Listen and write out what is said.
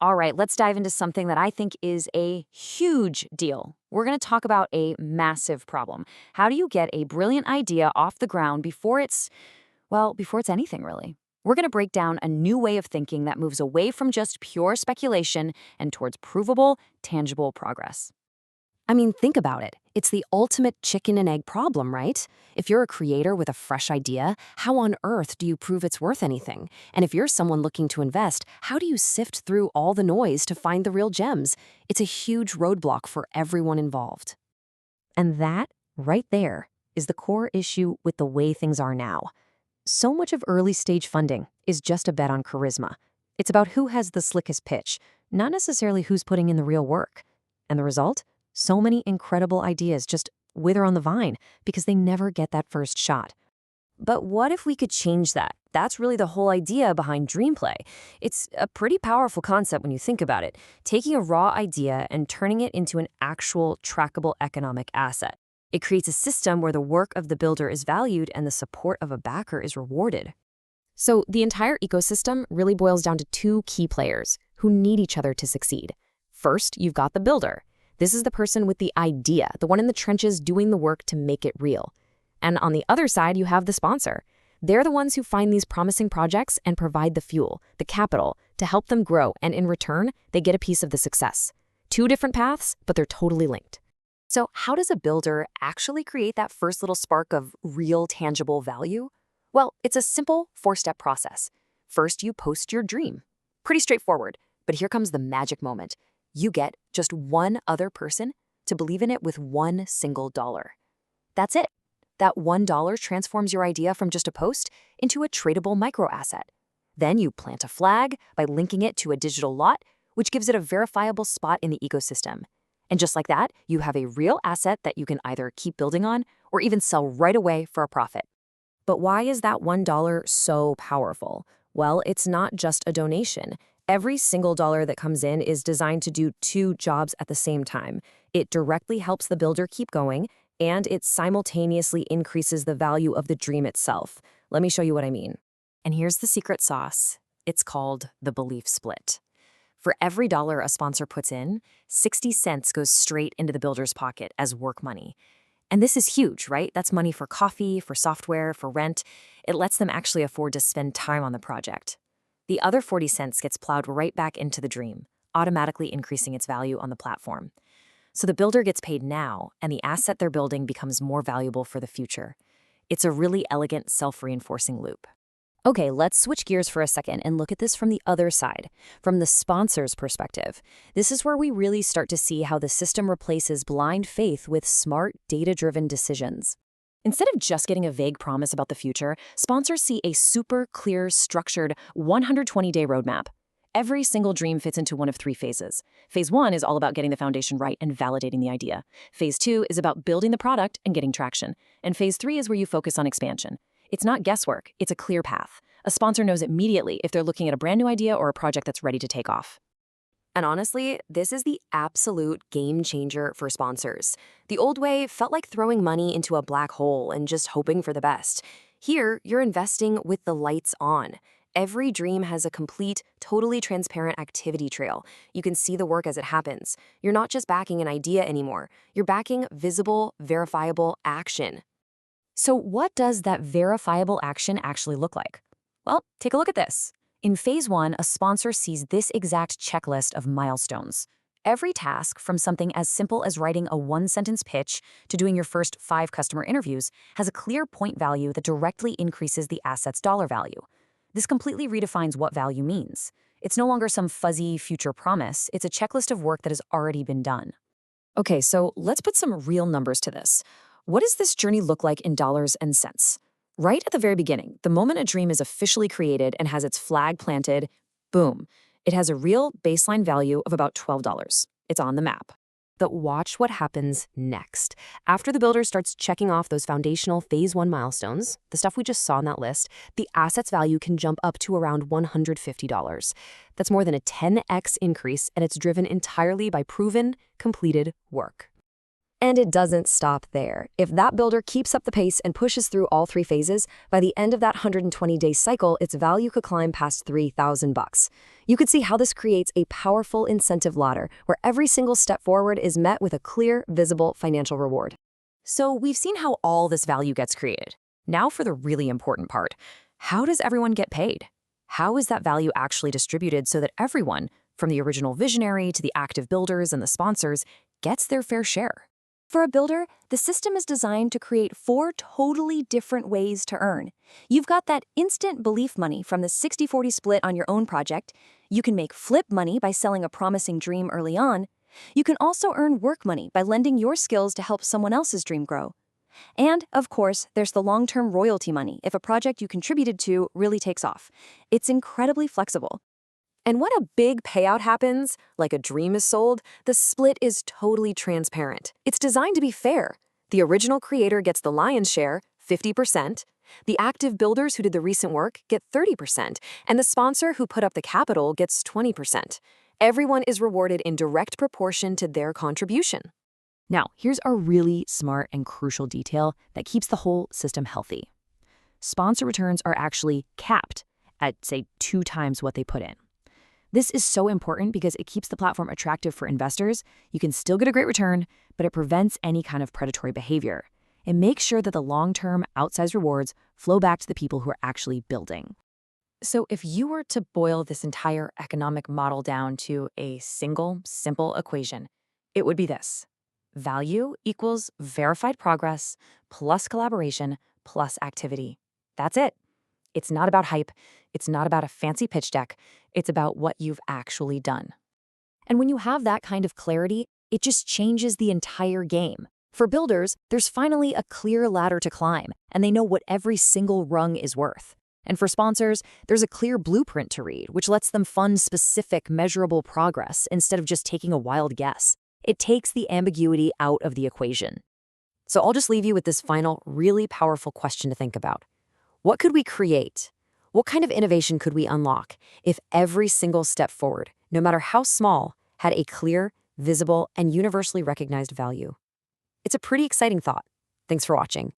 All right, let's dive into something that I think is a huge deal. We're going to talk about a massive problem. How do you get a brilliant idea off the ground before it's anything really? We're going to break down a new way of thinking that moves away from just pure speculation and towards provable, tangible progress. I mean, think about it. It's the ultimate chicken and egg problem, right? If you're a creator with a fresh idea, how on earth do you prove it's worth anything? And if you're someone looking to invest, how do you sift through all the noise to find the real gems? It's a huge roadblock for everyone involved. And that, right there, is the core issue with the way things are now. So much of early-stage funding is just a bet on charisma. It's about who has the slickest pitch, not necessarily who's putting in the real work. And the result? So many incredible ideas just wither on the vine because they never get that first shot. But what if we could change that? That's really the whole idea behind DreamPlay. It's a pretty powerful concept when you think about it, taking a raw idea and turning it into an actual trackable economic asset. It creates a system where the work of the builder is valued and the support of a backer is rewarded. So the entire ecosystem really boils down to two key players who need each other to succeed. First, you've got the builder. This is the person with the idea, the one in the trenches doing the work to make it real. And on the other side, you have the sponsor. They're the ones who find these promising projects and provide the fuel, the capital, to help them grow, and in return, they get a piece of the success. Two different paths, but they're totally linked. So how does a builder actually create that first little spark of real tangible value? Well, it's a simple four-step process. First, you post your dream. Pretty straightforward, but here comes the magic moment. You get just one other person to believe in it with one single dollar. That's it. That $1 transforms your idea from just a post into a tradable microasset. Then you plant a flag by linking it to a digital lot, which gives it a verifiable spot in the ecosystem. And just like that, you have a real asset that you can either keep building on or even sell right away for a profit. But why is that $1 so powerful? Well, it's not just a donation. Every single dollar that comes in is designed to do two jobs at the same time. It directly helps the builder keep going, and it simultaneously increases the value of the dream itself. Let me show you what I mean. And here's the secret sauce. It's called the belief split. For every dollar a sponsor puts in, 60 cents goes straight into the builder's pocket as work money. And this is huge, right? That's money for coffee, for software, for rent. It lets them actually afford to spend time on the project. The other 40 cents gets plowed right back into the dream, automatically increasing its value on the platform. So the builder gets paid now, and the asset they're building becomes more valuable for the future. It's a really elegant, self-reinforcing loop. Okay, let's switch gears for a second and look at this from the other side, from the sponsor's perspective. This is where we really start to see how the system replaces blind faith with smart, data-driven decisions. Instead of just getting a vague promise about the future, sponsors see a super clear, structured 120-day roadmap. Every single dream fits into one of three phases. Phase 1 is all about getting the foundation right and validating the idea. Phase 2 is about building the product and getting traction. And Phase 3 is where you focus on expansion. It's not guesswork, it's a clear path. A sponsor knows immediately if they're looking at a brand new idea or a project that's ready to take off. And honestly, this is the absolute game changer for sponsors. The old way felt like throwing money into a black hole and just hoping for the best. Here, you're investing with the lights on. Every dream has a complete, totally transparent activity trail. You can see the work as it happens. You're not just backing an idea anymore. You're backing visible, verifiable action. So what does that verifiable action actually look like? Well, take a look at this. In Phase 1, a sponsor sees this exact checklist of milestones. Every task, from something as simple as writing a one-sentence pitch to doing your first 5 customer interviews, has a clear point value that directly increases the asset's dollar value. This completely redefines what value means. It's no longer some fuzzy future promise. It's a checklist of work that has already been done. Okay, so let's put some real numbers to this. What does this journey look like in dollars and cents? Right at the very beginning, the moment a dream is officially created and has its flag planted, boom, it has a real baseline value of about $12. It's on the map. But watch what happens next. After the builder starts checking off those foundational Phase 1 milestones, the stuff we just saw on that list, the asset's value can jump up to around $150. That's more than a 10x increase, and it's driven entirely by proven, completed work. And it doesn't stop there. If that builder keeps up the pace and pushes through all three phases, by the end of that 120-day cycle, its value could climb past $3,000. You could see how this creates a powerful incentive ladder where every single step forward is met with a clear, visible financial reward. So we've seen how all this value gets created. Now for the really important part. How does everyone get paid? How is that value actually distributed so that everyone, from the original visionary to the active builders and the sponsors, gets their fair share? For a builder, the system is designed to create 4 totally different ways to earn. You've got that instant belief money from the 60-40 split on your own project. You can make flip money by selling a promising dream early on. You can also earn work money by lending your skills to help someone else's dream grow. And, of course, there's the long-term royalty money if a project you contributed to really takes off. It's incredibly flexible. And when a big payout happens, like a dream is sold, the split is totally transparent. It's designed to be fair. The original creator gets the lion's share, 50%. The active builders who did the recent work get 30%, and the sponsor who put up the capital gets 20%. Everyone is rewarded in direct proportion to their contribution. Now, here's a really smart and crucial detail that keeps the whole system healthy. Sponsor returns are actually capped at, say, 2 times what they put in. This is so important because it keeps the platform attractive for investors. You can still get a great return, but it prevents any kind of predatory behavior. It makes sure that the long-term outsized rewards flow back to the people who are actually building. So if you were to boil this entire economic model down to a single, simple equation, it would be this. Value equals verified progress plus collaboration plus activity. That's it. It's not about hype. It's not about a fancy pitch deck. It's about what you've actually done. And when you have that kind of clarity, it just changes the entire game. For builders, there's finally a clear ladder to climb, and they know what every single rung is worth. And for sponsors, there's a clear blueprint to read, which lets them fund specific, measurable progress instead of just taking a wild guess. It takes the ambiguity out of the equation. So I'll just leave you with this final, really powerful question to think about. What could we create? What kind of innovation could we unlock if every single step forward, no matter how small, had a clear, visible, and universally recognized value? It's a pretty exciting thought. Thanks for watching.